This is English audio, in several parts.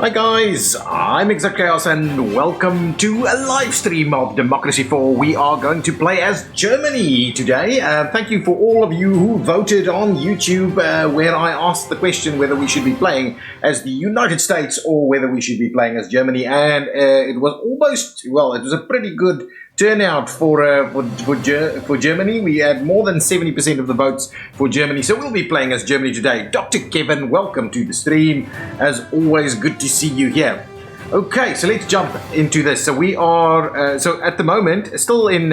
Hi guys, I'm ExactChaos and welcome to a live stream of Democracy 4. We are going to play as Germany today. Thank you for all of you who voted on YouTube where I asked the question whether we should be playing as the United States or whether we should be playing as Germany. And it was almost, well, it was a pretty good turnout for Germany. We had more than 70% of the votes for Germany, so we'll be playing as Germany today. Dr. Kevin, welcome to the stream. As always, good to see you here. Okay, so let's jump into this. So we are so at the moment still in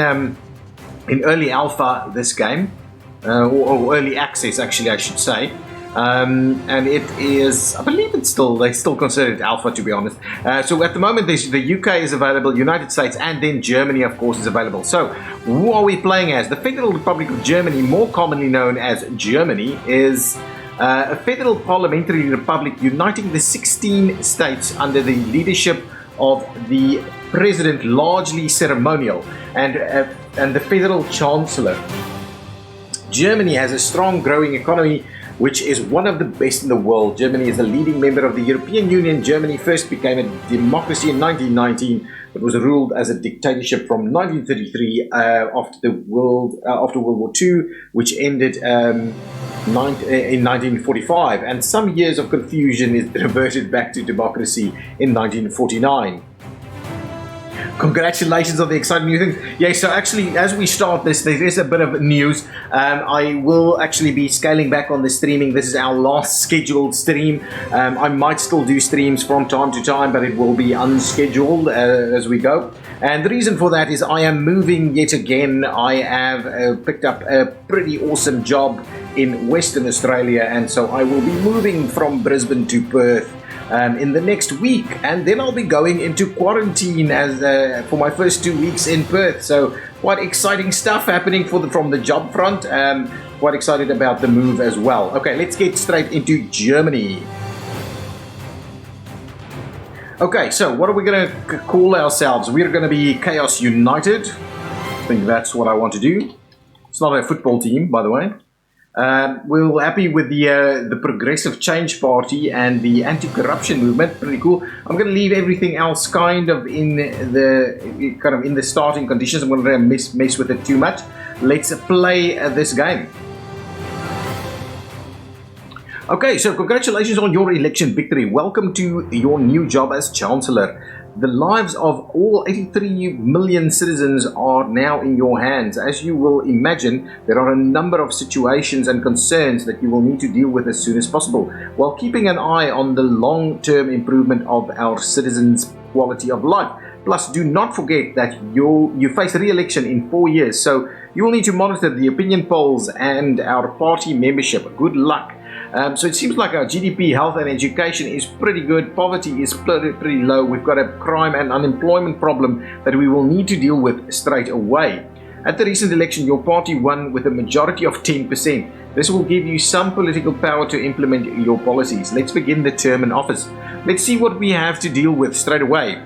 early alpha this game, or early access actually I should say. And it is, I believe it's still, they still consider it alpha to be honest. So at the moment the UK is available, United States, and then Germany of course is available. So who are we playing as? The Federal Republic of Germany, more commonly known as Germany, is a federal parliamentary republic uniting the 16 states under the leadership of the president, largely ceremonial, and the federal chancellor. Germany has a strong growing economy which is one of the best in the world. Germany is a leading member of the European Union. Germany first became a democracy in 1919, but was ruled as a dictatorship from 1933 after World War II, which ended in 1945. And some years of confusion is reverted back to democracy in 1949. Congratulations on the exciting new things. Yeah, so actually, as we start this, there is a bit of news. I will actually be scaling back on the streaming. This is our last scheduled stream. I might still do streams from time to time, but it will be unscheduled as we go. And the reason for that is I am moving yet again. I have picked up a pretty awesome job in Western Australia, and so I will be moving from Brisbane to Perth in the next week, and then I'll be going into quarantine as for my first 2 weeks in Perth. So quite exciting stuff happening from the job front. Quite excited about the move as well. Okay, let's get straight into Germany. Okay, so what are we going to call ourselves? We're going to be Chaos United. I think that's what I want to do. It's not a football team, by the way. We're happy with the Progressive Change Party and the anti-corruption movement. Pretty cool. I'm going to leave everything else kind of in the starting conditions. I'm going to mess with it too much. Let's play this game. Okay, so congratulations on your election victory. Welcome to your new job as Chancellor. The lives of all 83 million citizens are now in your hands. As you will imagine, there are a number of situations and concerns that you will need to deal with as soon as possible, while keeping an eye on the long-term improvement of our citizens' quality of life. Plus, do not forget that you face re-election in 4 years, so you will need to monitor the opinion polls and our party membership. Good luck. So it seems like our GDP, health and education is pretty good. Poverty is pretty low. We've got a crime and unemployment problem that we will need to deal with straight away. At the recent election, your party won with a majority of 10%. This will give you some political power to implement your policies. Let's begin the term in office. Let's see what we have to deal with straight away.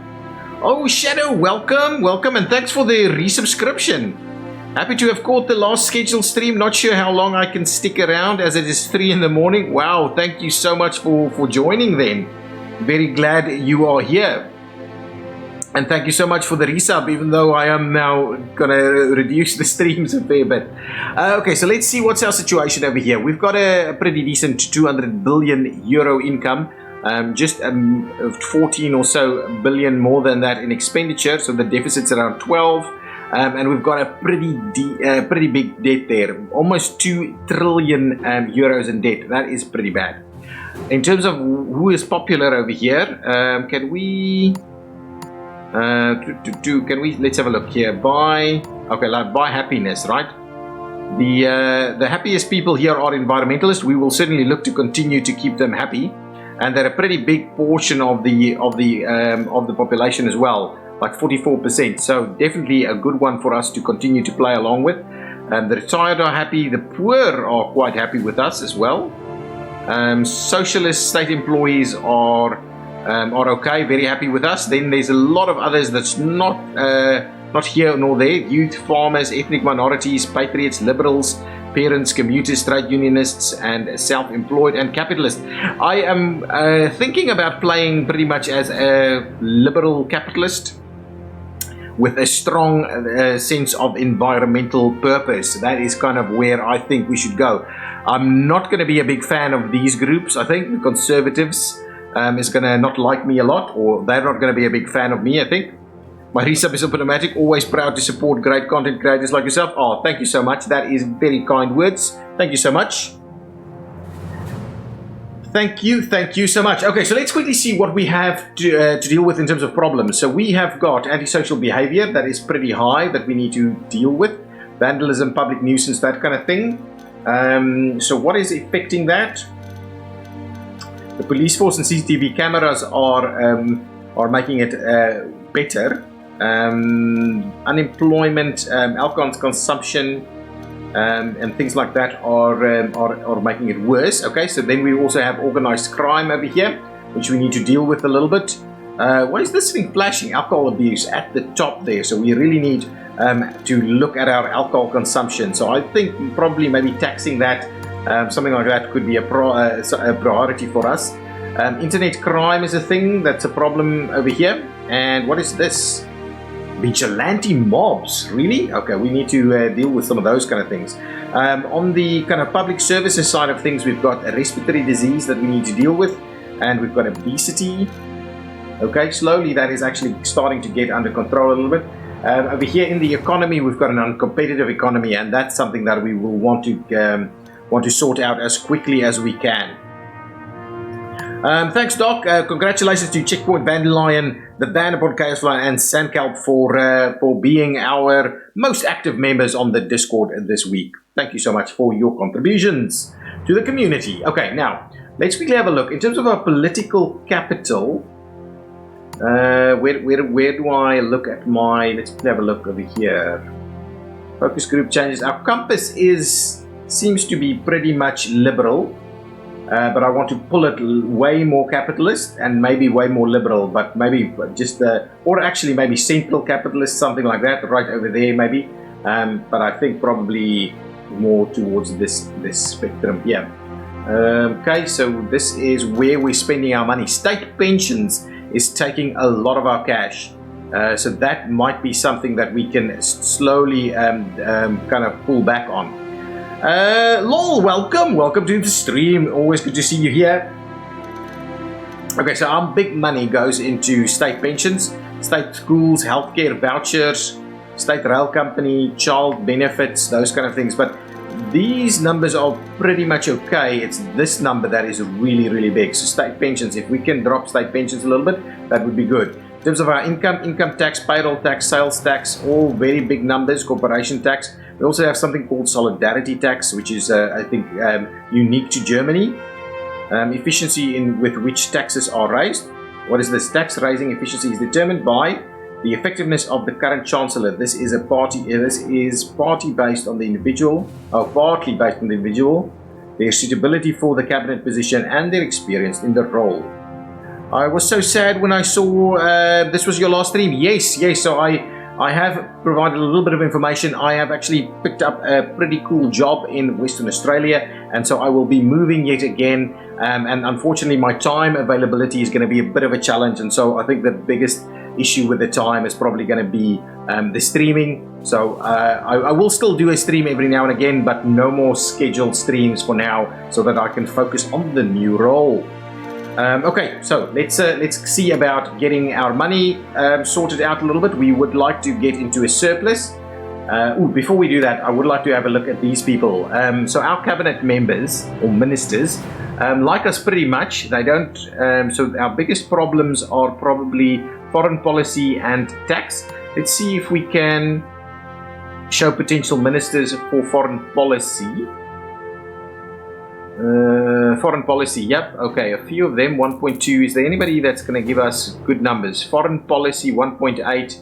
Oh, Shadow, welcome, and thanks for the resubscription. Happy to have caught the last scheduled stream. Not sure how long I can stick around as it is 3 in the morning. Wow, thank you so much for joining then. Very glad you are here. And thank you so much for the resub, even though I am now going to reduce the streams a fair bit. Okay, so let's see what's our situation over here. We've got a pretty decent 200 billion euro income. Just 14 or so billion more than that in expenditure. So the deficit's around 12. And we've got a pretty big debt there, almost 2 trillion euros in debt. That is pretty bad. In terms of who is popular over here, can we let's have a look here. Buy happiness, right? The happiest people here are environmentalists. We will certainly look to continue to keep them happy, and they're a pretty big portion of the population as well. Like 44%, so definitely a good one for us to continue to play along with. The retired are happy, the poor are quite happy with us as well. Socialist state employees are okay, very happy with us. Then there's a lot of others that's not here nor there. Youth, farmers, ethnic minorities, patriots, liberals, parents, commuters, trade unionists, and self-employed and capitalists. I am thinking about playing pretty much as a liberal capitalist with a strong sense of environmental purpose. That is kind of where I think we should go. I'm not going to be a big fan of these groups. I think the conservatives is going to not like me a lot, or they're not going to be a big fan of me, I think. My resub is automatic, always proud to support great content creators like yourself. Oh, thank you so much. That is very kind words. Thank you so much. Thank you so much. Okay, so let's quickly see what we have to deal with in terms of problems. So we have got antisocial behavior that is pretty high that we need to deal with. Vandalism, public nuisance, that kind of thing. So what is affecting that? The police force and CCTV cameras are making it better. Unemployment, alcohol consumption, and things like that are making it worse. Okay, so then we also have organized crime over here, which we need to deal with a little bit. What is this thing flashing? Alcohol abuse at the top there. So we really need to look at our alcohol consumption. So I think probably maybe taxing that, something like that, could be a priority for us. Internet crime is a thing that's a problem over here. And what is this? Vigilante mobs, really? Okay, we need to deal with some of those kind of things. On the kind of public services side of things, we've got a respiratory disease that we need to deal with, and we've got obesity. Okay, slowly that is actually starting to get under control a little bit. Over here in the economy, we've got an uncompetitive economy, and that's something that we will want to sort out as quickly as we can. Thanks, Doc. Congratulations to Checkpoint, Dandelion, the Vanderbilt Chaos Line, and Sandkelp for being our most active members on the Discord this week. Thank you so much for your contributions to the community. Okay, now let's quickly have a look in terms of our political capital. Where do I look at my? Let's have a look over here. Focus group changes. Our compass seems to be pretty much liberal. But I want to pull it way more capitalist and maybe way more liberal, but maybe just or actually maybe central capitalist, something like that, right over there maybe. But I think probably more towards this spectrum here. Okay, so this is where we're spending our money. State pensions is taking a lot of our cash. So that might be something that we can slowly kind of pull back on. Lol, welcome to the stream. Always good to see you here. Okay, so our big money goes into state pensions, state schools, healthcare vouchers, state rail company, child benefits, those kind of things. But these numbers are pretty much okay. It's this number that is really, really big. So state pensions, if we can drop state pensions a little bit, that would be good. In terms of our income tax, payroll tax, sales tax, all very big numbers, corporation tax. We also have something called solidarity tax, which is, I think, unique to Germany. Efficiency with which taxes are raised. What is this? Tax raising efficiency is determined by the effectiveness of the current chancellor. This is party based on the individual, or partly based on the individual, their suitability for the cabinet position, and their experience in the role. I was so sad when I saw this was your last stream. Yes. So I have provided a little bit of information. I have actually picked up a pretty cool job in Western Australia, and so I will be moving yet again. And unfortunately, my time availability is going to be a bit of a challenge. And so I think the biggest issue with the time is probably going to be the streaming. So I will still do a stream every now and again, but no more scheduled streams for now, so that I can focus on the new role. Okay, so let's see about getting our money sorted out a little bit. We would like to get into a surplus. Before we do that, I would like to have a look at these people. So our cabinet members or ministers like us pretty much. They don't. So our biggest problems are probably foreign policy and tax. Let's see if we can show potential ministers for foreign policy. Foreign policy, yep, okay, a few of them. 1.2, is there anybody that's going to give us good numbers? Foreign policy 1.8,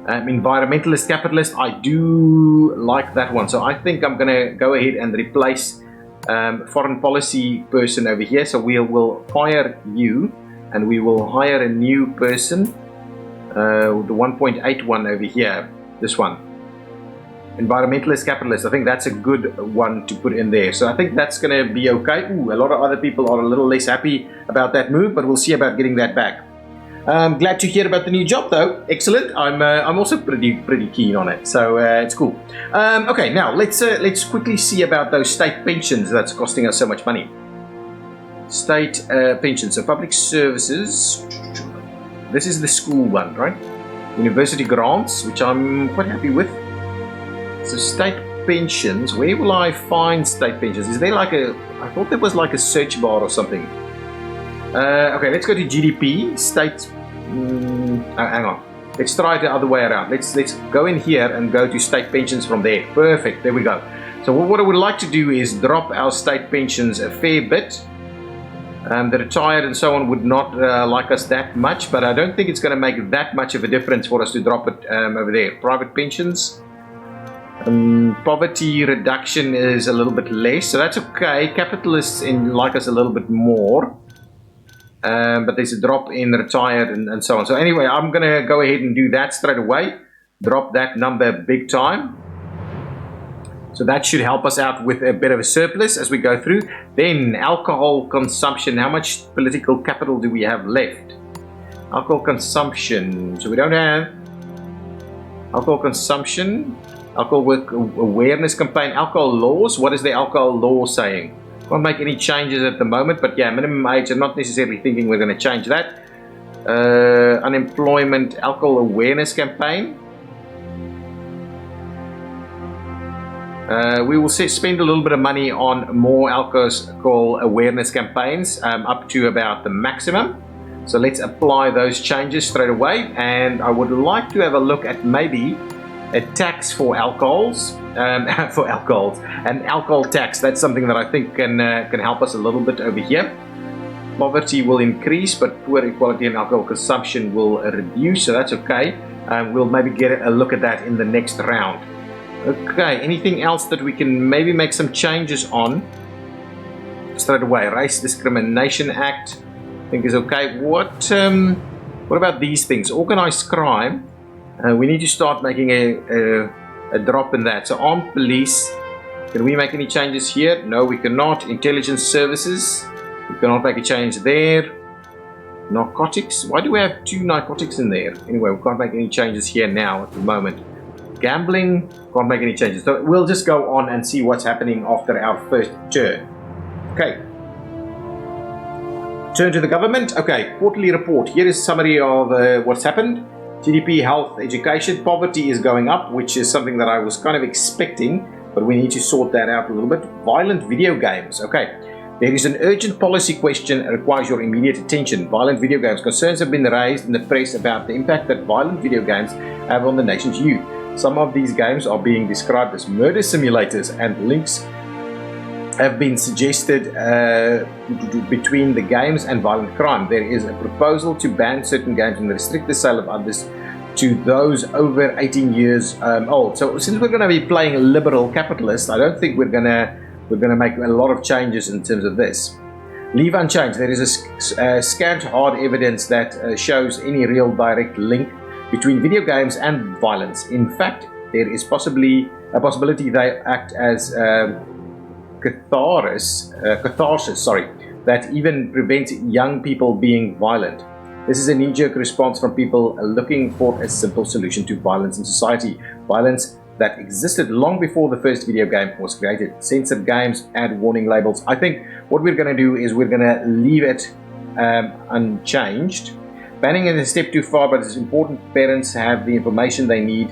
environmentalist capitalist, I do like that one, so I think I'm going to go ahead and replace foreign policy person over here. So we will fire you and we will hire a new person, the 1.8 one over here, this one. environmentalist capitalist. I think that's a good one to put in there. So I think that's going to be okay. Ooh, a lot of other people are a little less happy about that move, but we'll see about getting that back. Glad to hear about the new job, though. Excellent. I'm also pretty keen on it. So it's cool. Okay, now let's quickly see about those state pensions that's costing us so much money. State pensions, so public services. This is the school one, right? University grants, which I'm quite happy with. So state pensions, where will I find state pensions? Is there like I thought there was like a search bar or something. Okay, let's go to GDP, state, hang on. Let's try it the other way around. Let's go in here and go to state pensions from there. Perfect, there we go. So what I would like to do is drop our state pensions a fair bit. The retired and so on would not like us that much, but I don't think it's going to make that much of a difference for us to drop it over there. Private pensions. Poverty reduction is a little bit less, so that's okay. Capitalists like us a little bit more, but there's a drop in retired and so on. So anyway, I'm going to go ahead and do that straight away. Drop that number big time. So that should help us out with a bit of a surplus as we go through. Then alcohol consumption. How much political capital do we have left? Alcohol consumption. So we don't have alcohol consumption. Alcohol awareness campaign. Alcohol laws. What is the alcohol law saying? Won't make any changes at the moment. But yeah, minimum age. I'm not necessarily thinking we're going to change that. Unemployment. Alcohol awareness campaign. We will spend a little bit of money on more alcohol awareness campaigns up to about the maximum. So let's apply those changes straight away. And I would like to have a look at maybe a tax for alcohols, an alcohol tax. That's something that I think can help us a little bit over here. Poverty will increase, but poor equality and alcohol consumption will reduce. So that's okay. We'll maybe get a look at that in the next round. Okay, anything else that we can maybe make some changes on straight away? Race Discrimination Act, I think is okay. What about these things? Organized crime. We need to start making a drop in that. So armed police, can we make any changes here? No, we cannot. Intelligence services, we cannot make a change there. Narcotics, why do we have 2 narcotics in there? Anyway, we can't make any changes here now at the moment. Gambling, can't make any changes. So we'll just go on and see what's happening after our first turn. Okay. Turn to the government. Okay, quarterly report. Here is a summary of what's happened. GDP, health, education. Poverty is going up, which is something that I was kind of expecting, but we need to sort that out a little bit. Violent video games. Okay. There is an urgent policy question that requires your immediate attention. Violent video games. Concerns have been raised in the press about the impact that violent video games have on the nation's youth. Some of these games are being described as murder simulators, and links have been suggested between the games and violent crime. There is a proposal to ban certain games and restrict the sale of others to those over 18 years old. So since we're going to be playing liberal capitalist, I don't think we're going to make a lot of changes in terms of this. Leave unchanged. There is a scant hard evidence that shows any real direct link between video games and violence. In fact, there is possibly a possibility they act as catharsis, that even prevents young people being violent. This is a knee-jerk response from people looking for a simple solution to violence in society. Violence that existed long before the first video game was created. Censored games, add warning labels. I think what we're going to do is we're going to leave it unchanged. Banning is a step too far, but it's important parents have the information they need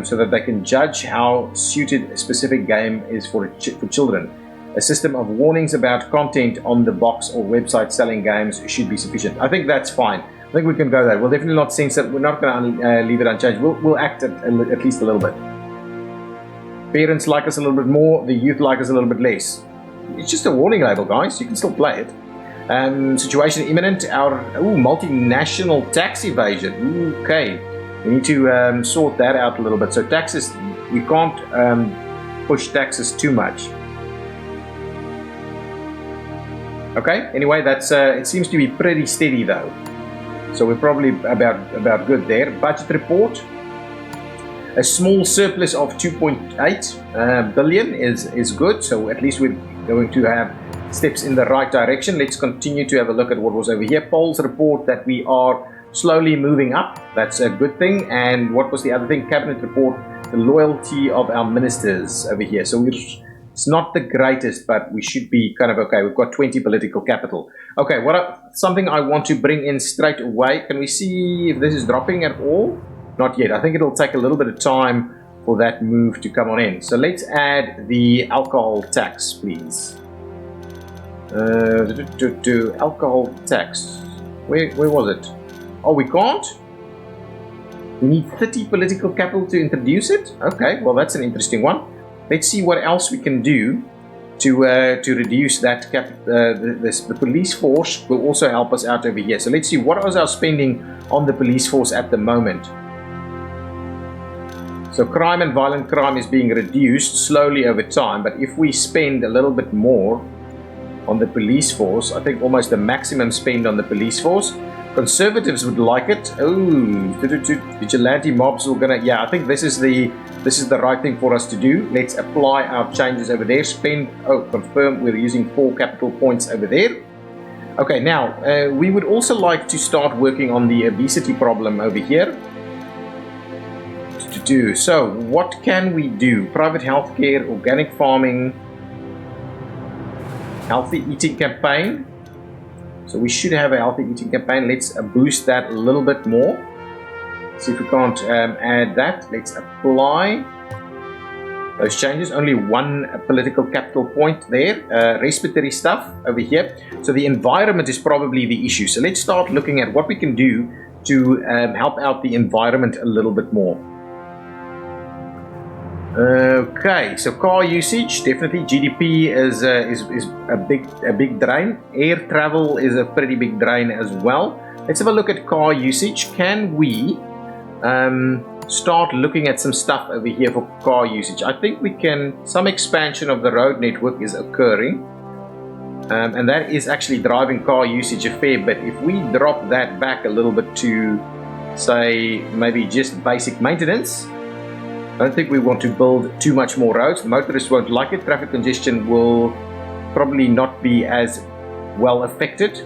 so that they can judge how suited a specific game is for children. A system of warnings about content on the box or website selling games should be sufficient. I think that's fine. I think we can go there. We'll definitely not censor. We're not going to leave it unchanged. We'll act at least a little bit. Parents like us a little bit more. The youth like us a little bit less. It's just a warning label, guys. You can still play it. Situation imminent. Our multinational tax evasion. Okay, we need to sort that out a little bit. So taxes, we can't push taxes too much. Okay. Anyway, that's it seems to be pretty steady though. So we're probably about good there. Budget report. A small surplus of 2.8 billion is good, so at least we're going to have steps in the right direction. Let's continue to have a look at what was over here. Polls report that we are slowly moving up. That's a good thing. And what was the other thing? Cabinet report, the loyalty of our ministers over here. So it's not the greatest, but we should be kind of okay. We've got 20 political capital. Okay, something I want to bring in straight away. Can we see if this is dropping at all? Not yet. I think it'll take a little bit of time for that move to come on in. So let's add the alcohol tax, please. Alcohol tax. Where was it? Oh, we can't? We need 30 political capital to introduce it? Okay, well that's an interesting one. Let's see what else we can do to reduce that the police force will also help us out over here. So let's see, what is our spending on the police force at the moment? So crime and violent crime is being reduced slowly over time, but if we spend a little bit more on the police force, I think almost the maximum spend on the police force, Conservatives would like it. Oh, vigilante mobs are gonna. Yeah, I think this is the right thing for us to do. Let's apply our changes over there. Spend. Oh, confirm. We're using 4 capital points over there. Okay, now we would also like to start working on the obesity problem over here. So, what can we do? Private healthcare, organic farming, healthy eating campaign. So we should have a healthy eating campaign. Let's boost that a little bit more. See if we can't add that. Let's apply those changes. Only 1 political capital point there. Respiratory stuff over here. So the environment is probably the issue. So let's start looking at what we can do to help out the environment a little bit more. Okay, so car usage, definitely GDP is a big drain. Air travel is a pretty big drain as well. Let's have a look at car usage. Can we start looking at some stuff over here for car usage? I think we can. Some expansion of the road network is occurring, and that is actually driving car usage a fair bit. If we drop that back a little bit to, say, maybe just basic maintenance, I don't think we want to build too much more roads. The motorists won't like it. Traffic congestion will probably not be as well affected.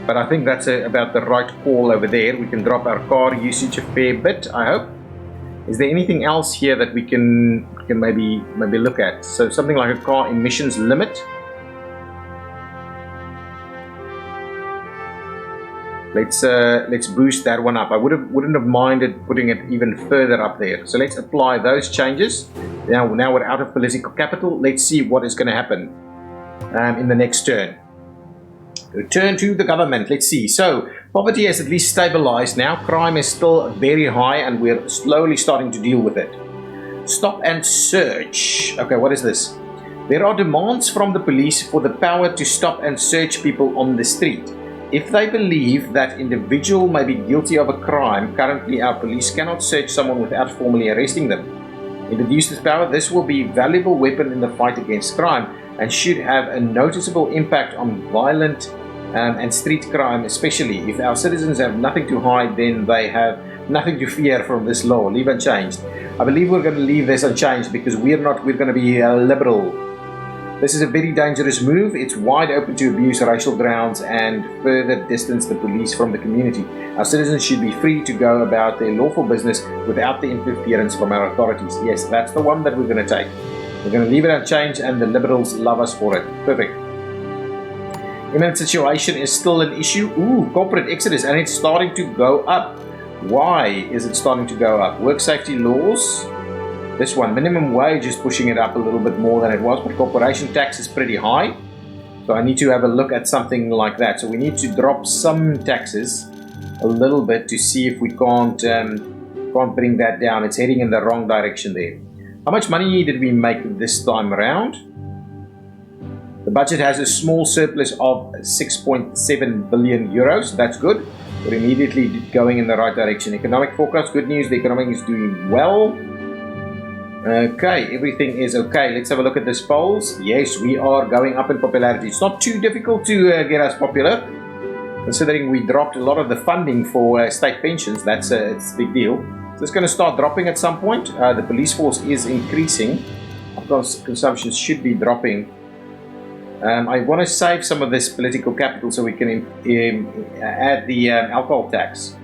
But I think that's about the right call over there. We can drop our car usage a fair bit, I hope. Is there anything else here that we can maybe look at? So something like a car emissions limit. Let's boost that one up. I wouldn't have minded putting it even further up there. So let's apply those changes. Now we're out of political capital. Let's see what is going to happen in the next turn. Return to the government. Let's see. So poverty has at least stabilized now. Crime is still very high, and we're slowly starting to deal with it. Stop and search. Okay, what is this? There are demands from the police for the power to stop and search people on the street. If they believe that individual may be guilty of a crime, currently our police cannot search someone without formally arresting them. Introduce this power, this will be a valuable weapon in the fight against crime and should have a noticeable impact on violent and street crime, especially. If our citizens have nothing to hide, then they have nothing to fear from this law. Leave unchanged. I believe we're going to leave this unchanged because we're going to be liberal. This is a very dangerous move. It's wide open to abuse racial grounds and further distance the police from the community. Our citizens should be free to go about their lawful business without the interference from our authorities. Yes, that's the one that we're going to take. We're going to leave it unchanged, and the liberals love us for it. Perfect. Imminent situation is still an issue. Ooh, corporate exodus, and it's starting to go up. Why is it starting to go up? Work safety laws. This one, minimum wage is pushing it up a little bit more than it was, but corporation tax is pretty high. So I need to have a look at something like that. So we need to drop some taxes a little bit to see if we can't bring that down. It's heading in the wrong direction there. How much money did we make this time around? The budget has a small surplus of 6.7 billion euros. That's good. We're immediately going in the right direction. Economic forecast, good news. The economy is doing well. Okay, everything is okay. Let's have a look at this polls. Yes, we are going up in popularity. It's not too difficult to get us popular, considering we dropped a lot of the funding for state pensions. It's a big deal. This is going to start dropping at some point. The police force is increasing. Of course, consumption should be dropping. I want to save some of this political capital so we can add the alcohol tax.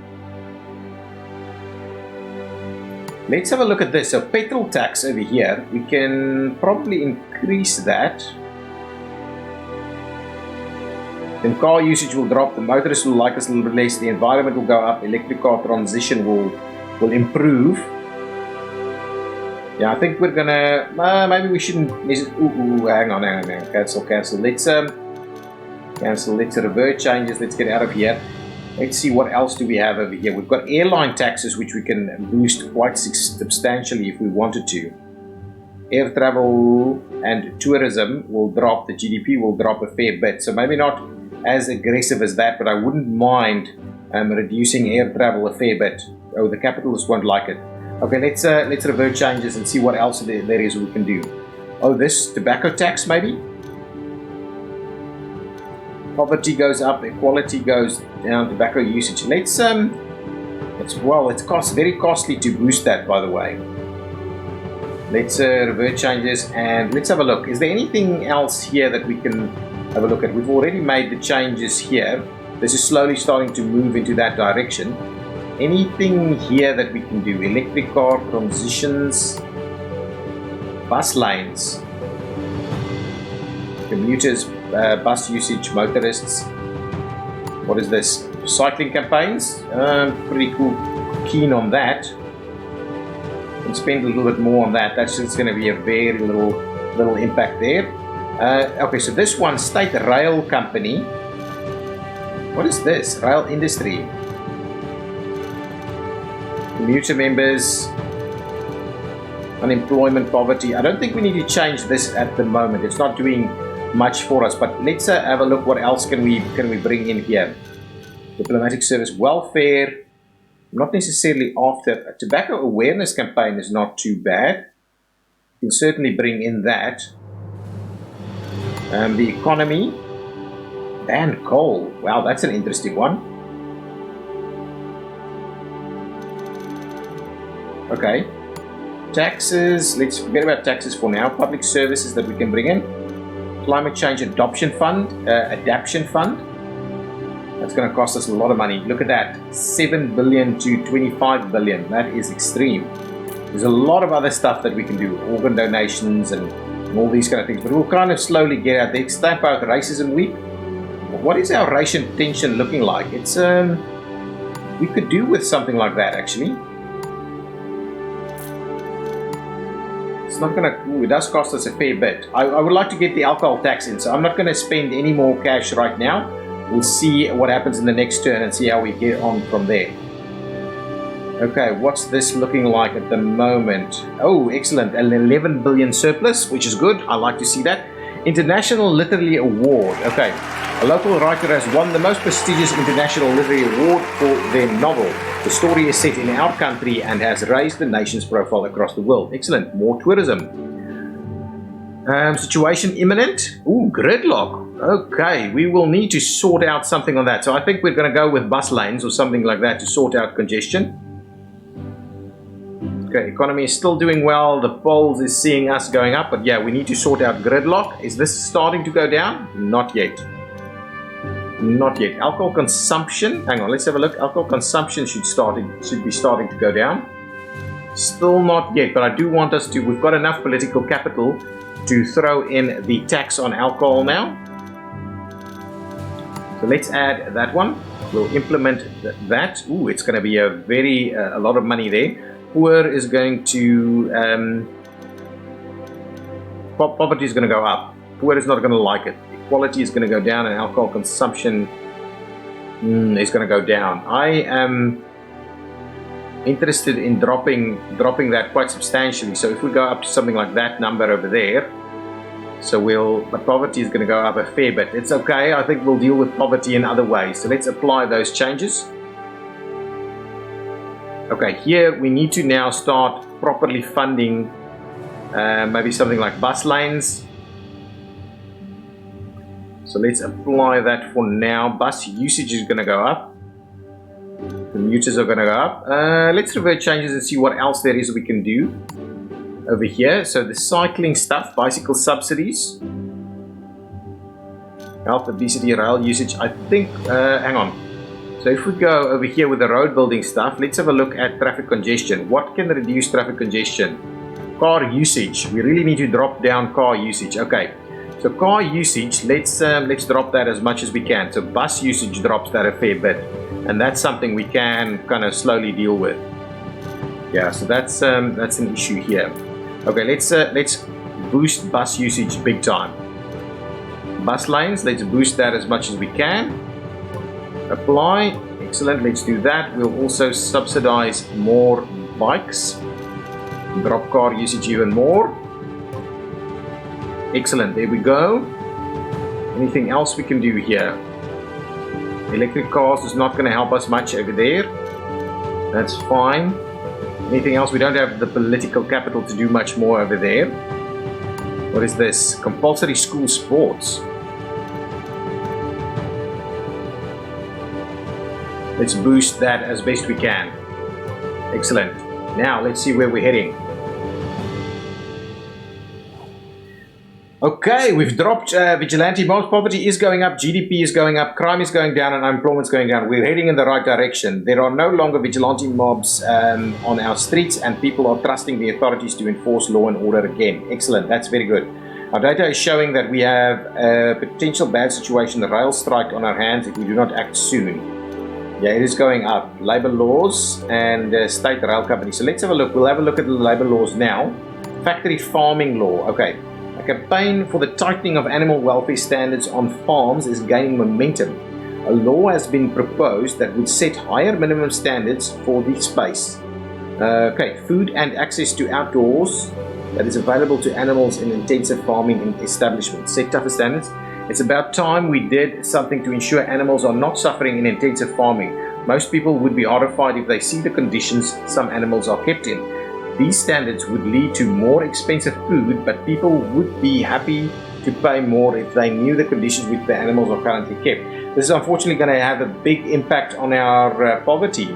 Let's have a look at this. So petrol tax over here, we can probably increase that. Then car usage will drop, the motorists will like us a little bit less, the environment will go up, electric car transition will improve. Yeah, I think we're gonna, maybe we shouldn't, hang on, cancel. Let's cancel, let's revert changes, let's get out of here. Let's see what else do we have over here. We've got airline taxes, which we can boost quite substantially if we wanted to. Air travel and tourism will drop, the GDP will drop a fair bit. So maybe not as aggressive as that, but I wouldn't mind reducing air travel a fair bit. Oh, the capitalists won't like it. Okay, let's revert changes and see what else there is we can do. Oh, this tobacco tax maybe? Poverty goes up, equality goes down, tobacco usage. It's very costly to boost that, by the way. Let's revert changes and let's have a look. Is there anything else here that we can have a look at? We've already made the changes here. This is slowly starting to move into that direction. Anything here that we can do? Electric car transitions, bus lanes, commuters, bus usage, motorists. What is this? Cycling campaigns. Pretty cool. Keen on that. Can spend a little bit more on that. That's just going to be a very little impact there. Okay, so this one, state rail company. What is this? Rail industry. Commuter members, unemployment, poverty. I don't think we need to change this at the moment. It's not doing much for us, but let's have a look. What else can we bring in here? Diplomatic service, welfare. Not necessarily after. A tobacco awareness campaign is not too bad. You can certainly bring in that. The economy, ban coal. Wow, that's an interesting one. Okay, taxes, let's forget about taxes for now. Public services that we can bring in. Climate change adoption fund, adaption fund. That's going to cost us a lot of money. Look at that, 7 billion to 25 billion. That is extreme. There's a lot of other stuff that we can do, organ donations and all these kind of things. But we'll kind of slowly get out there. Stamp out Racism Week. What is our racial tension looking like? It's we could do with something like that actually. It's not gonna. Ooh, it does cost us a fair bit. I would like to get the alcohol tax in, so I'm not going to spend any more cash right now. We'll see what happens in the next turn and see how we get on from there. Okay, what's this looking like at the moment? Oh, excellent. An 11 billion surplus, which is good. I like to see that. International Literary Award. Okay, a local writer has won the most prestigious International Literary Award for their novel. The story is set in our country and has raised the nation's profile across the world. Excellent. More tourism. Situation imminent. Ooh, gridlock. Okay, we will need to sort out something on that. So I think we're going to go with bus lanes or something like that to sort out congestion. Okay, economy is still doing well. The polls is seeing us going up, but yeah, we need to sort out gridlock. Is this starting to go down? Not yet. Not yet. Alcohol consumption. Hang on, let's have a look. Alcohol consumption should be starting to go down. Still not yet, but I do want us to. We've got enough political capital to throw in the tax on alcohol now. So let's add that one. We'll implement that. Ooh, it's going to be a lot of money there. Poor is going to poverty is going to go up. Poor is not going to like it. Quality is going to go down, and alcohol consumption is going to go down. I am interested in dropping that quite substantially. So if we go up to something like that number over there, but poverty is going to go up a fair bit. It's okay. I think we'll deal with poverty in other ways. So let's apply those changes. Okay, here we need to now start properly funding maybe something like bus lanes. So let's apply that for now. Bus usage is going to go up. commuters are going to go up. Let's revert changes and see what else there is we can do over here. So the cycling stuff, bicycle subsidies, health, obesity, rail usage. I think, hang on. So if we go over here with the road building stuff, let's have a look at traffic congestion. What can reduce traffic congestion? Car usage. We really need to drop down car usage. Okay. So car usage, let's drop that as much as we can. So bus usage drops that a fair bit, and that's something we can kind of slowly deal with. Yeah, so that's an issue here. Okay, let's boost bus usage big time. Bus lanes, let's boost that as much as we can. Apply, excellent. Let's do that. We'll also subsidize more bikes. Drop car usage even more. Excellent, there we go. Anything else we can do here? Electric cars is not going to help us much over there. That's fine. Anything else? We don't have the political capital to do much more over there. What is this? Compulsory school sports. Let's boost that as best we can. Excellent. Now let's see where we're heading. Okay, we've dropped vigilante mobs. Poverty is going up, GDP is going up, crime is going down, and unemployment is going down. We're heading in the right direction. There are no longer vigilante mobs on our streets, and people are trusting the authorities to enforce law and order again. Excellent, that's very good. Our data is showing that we have a potential bad situation, the rail strike on our hands if we do not act soon. Yeah, it is going up. Labour laws and state rail companies. So let's have a look. We'll have a look at the labour laws now. Factory farming law. Okay. A campaign for the tightening of animal welfare standards on farms is gaining momentum. A law has been proposed that would set higher minimum standards for the space. Okay, food and access to outdoors that is available to animals in intensive farming establishments. Set tougher standards. It's about time we did something to ensure animals are not suffering in intensive farming. Most people would be horrified if they see the conditions some animals are kept in. These standards would lead to more expensive food, but people would be happy to pay more if they knew the conditions which the animals are currently kept. This is unfortunately going to have a big impact on our poverty.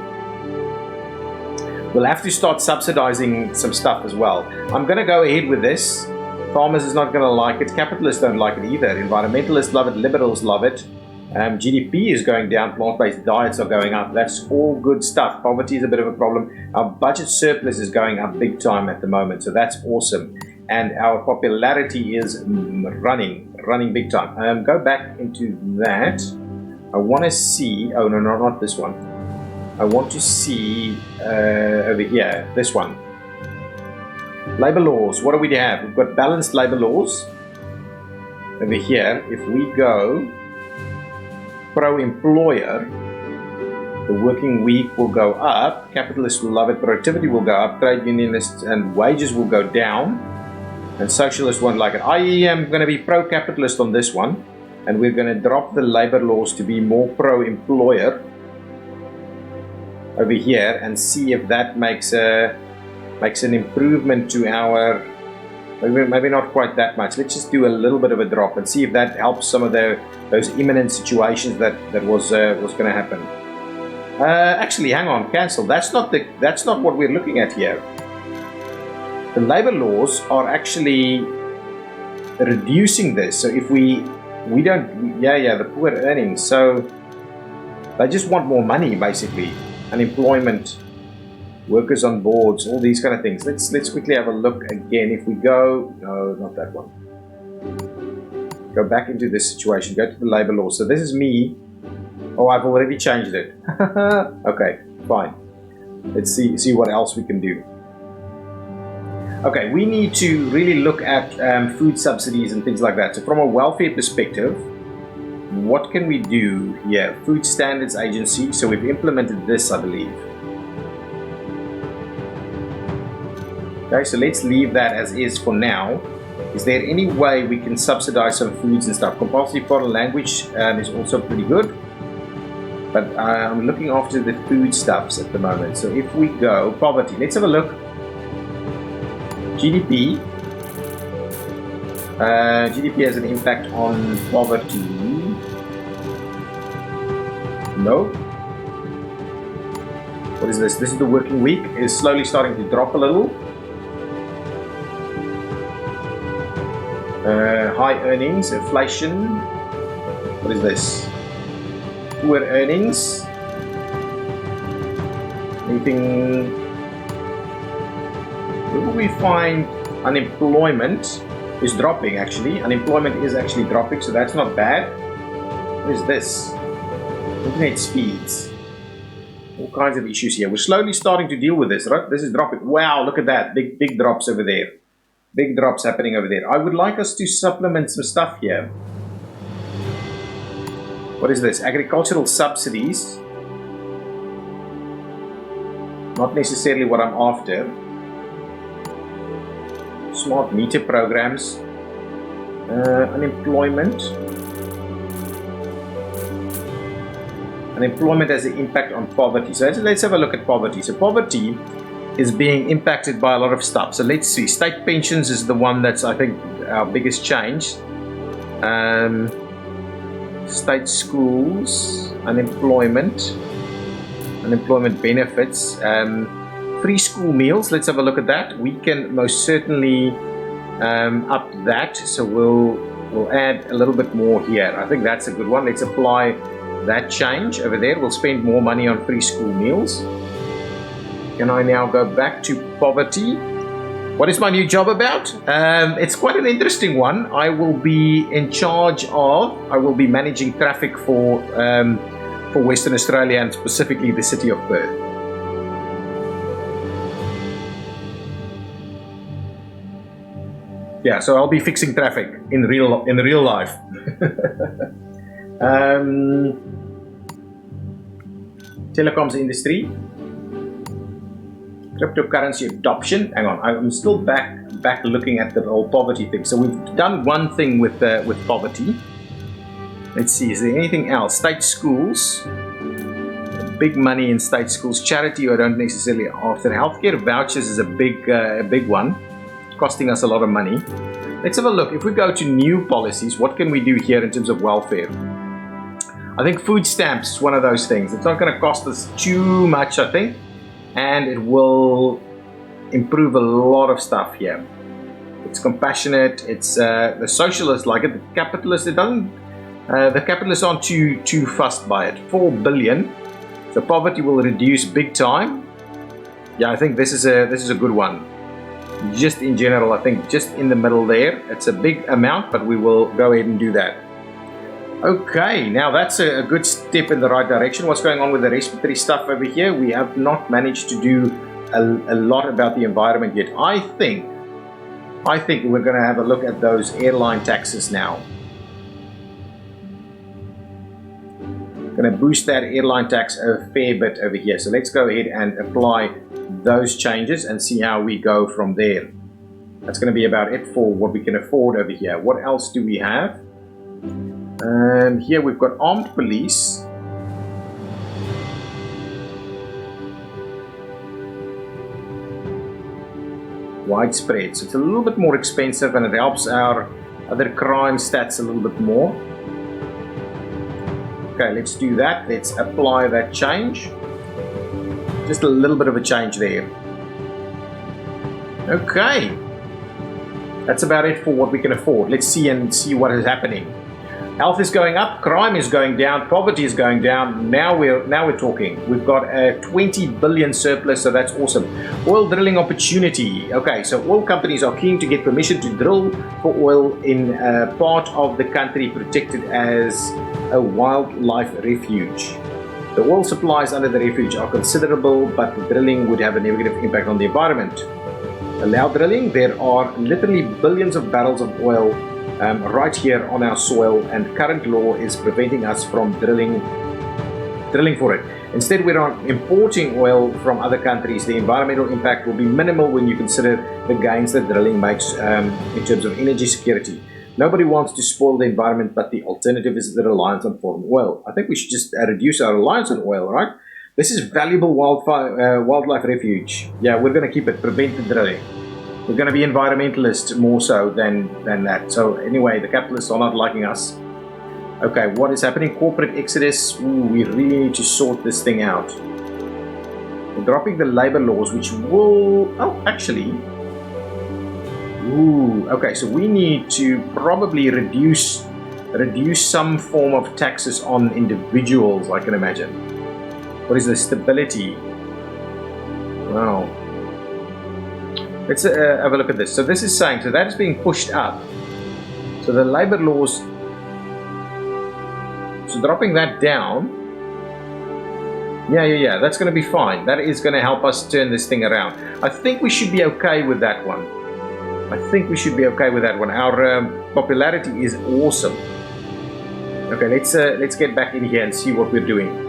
We'll have to start subsidizing some stuff as well. I'm going to go ahead with this. Farmers is not going to like it. Capitalists don't like it either. Environmentalists love it. Liberals love it. GDP is going down, plant-based diets are going up. That's all good stuff. Poverty is a bit of a problem. Our budget surplus is going up big time at the moment, so that's awesome. And our popularity is running big time. Go back into that. I want to see, oh no, not this one. I want to see over here, this one. Labour laws, what do we have? We've got balanced labour laws. Over here, if we go pro-employer, the working week will go up, capitalists will love it, productivity will go up, trade unionists and wages will go down, and socialists won't like it. I am going to be pro-capitalist on this one, and we're going to drop the labor laws to be more pro-employer over here and see if that makes an improvement to our, maybe not quite that much. Let's just do a little bit of a drop and see if that helps some of those imminent situations that was going to happen. Actually, hang on, cancel. That's not what we're looking at here. The labor laws are actually reducing this. So if we don't, the poor earnings. So they just want more money, basically. Unemployment, workers on boards, all these kind of things. Let's quickly have a look again. If we go, no, not that one. Go back into this situation. Go to the labor law. So this is me. Oh, I've already changed it. Okay, fine. Let's see what else we can do. Okay, we need to really look at food subsidies and things like that. So from a welfare perspective, what can we do here? Food Standards Agency. So we've implemented this, I believe. Okay, so let's leave that as is for now. Is there any way we can subsidize some foods and stuff? Compulsory foreign language is also pretty good. But I'm looking after the food stuffs at the moment. So if we go poverty, let's have a look. GDP. GDP has an impact on poverty. No. What is this? This is the working week. It's slowly starting to drop a little. High earnings, inflation. What is this? Poor earnings. Anything? Where will we find unemployment is dropping actually. Unemployment is actually dropping, so that's not bad. What is this? Internet speeds. All kinds of issues here. We're slowly starting to deal with this, right? This is dropping. Wow, look at that. Big drops over there. Big drops happening over there. I would like us to supplement some stuff here. What is this? Agricultural subsidies. Not necessarily what I'm after. Smart meter programs. Unemployment. Unemployment has an impact on poverty. So let's have a look at poverty. So poverty is being impacted by a lot of stuff. So let's see. State pensions is the one that's, I think, our biggest change. State schools, unemployment benefits, free school meals. Let's have a look at that. We can most certainly up that. So we'll add a little bit more here. I think that's a good one. Let's apply that change over there. We'll spend more money on free school meals. Can I now go back to poverty? What is my new job about? It's quite an interesting one. I will be managing traffic for Western Australia and specifically the city of Perth. Yeah, so I'll be fixing traffic in real life. Telecoms industry. Cryptocurrency adoption. Hang on, I'm still back looking at the whole poverty thing. So we've done one thing with poverty. Let's see, is there anything else? State schools. Big money in state schools. Charity, I don't necessarily after. Healthcare vouchers is a big one, costing us a lot of money. Let's have a look. If we go to new policies, what can we do here in terms of welfare? I think food stamps is one of those things. It's not going to cost us too much, I think. And it will improve a lot of stuff here. It's compassionate. It's the socialists like it. The capitalists, it doesn't. The capitalists aren't too fussed by it. 4 billion. So poverty will reduce big time. Yeah, I think this is a good one. Just in general, I think just in the middle there. It's a big amount, but we will go ahead and do that. Okay, now that's a good step in the right direction. What's going on with the respiratory stuff over here? We have not managed to do a lot about the environment yet. I think we're going to have a look at those airline taxes now. Going to boost that airline tax a fair bit over here. So let's go ahead and apply those changes and see how we go from there. That's going to be about it for what we can afford over here. What else do we have? Here we've got armed police. Widespread. So it's a little bit more expensive and it helps our other crime stats a little bit more. Okay, let's do that. Let's apply that change. Just a little bit of a change there. Okay. That's about it for what we can afford. Let's see what is happening. Health is going up, crime is going down, poverty is going down. Now we're talking. We've got a 20 billion surplus, so that's awesome. Oil drilling opportunity. Okay, so oil companies are keen to get permission to drill for oil in a part of the country protected as a wildlife refuge. The oil supplies under the refuge are considerable, but the drilling would have a negative impact on the environment. Allow drilling. There are literally billions of barrels of oil right here on our soil, and current law is preventing us from drilling for it. Instead, we are importing oil from other countries. The environmental impact will be minimal when you consider the gains that drilling makes in terms of energy security. Nobody wants to spoil the environment, but the alternative is the reliance on foreign oil. I think we should just reduce our reliance on oil, right? This is valuable wildlife refuge. Yeah, we're going to keep it. Prevent the drilling. We're going to be environmentalists more so than that. So anyway, the capitalists are not liking us. Okay, what is happening? Corporate exodus. Ooh, we really need to sort this thing out. We're dropping the labor laws, which will... Oh, actually... Ooh, okay, so we need to probably reduce some form of taxes on individuals, I can imagine. What is the stability? Wow. Let's have a look at this. So this is saying, so that is being pushed up. So the labor laws, so dropping that down, yeah, that's going to be fine. That is going to help us turn this thing around. I think we should be okay with that one. Our popularity is awesome. Okay, let's get back in here and see what we're doing.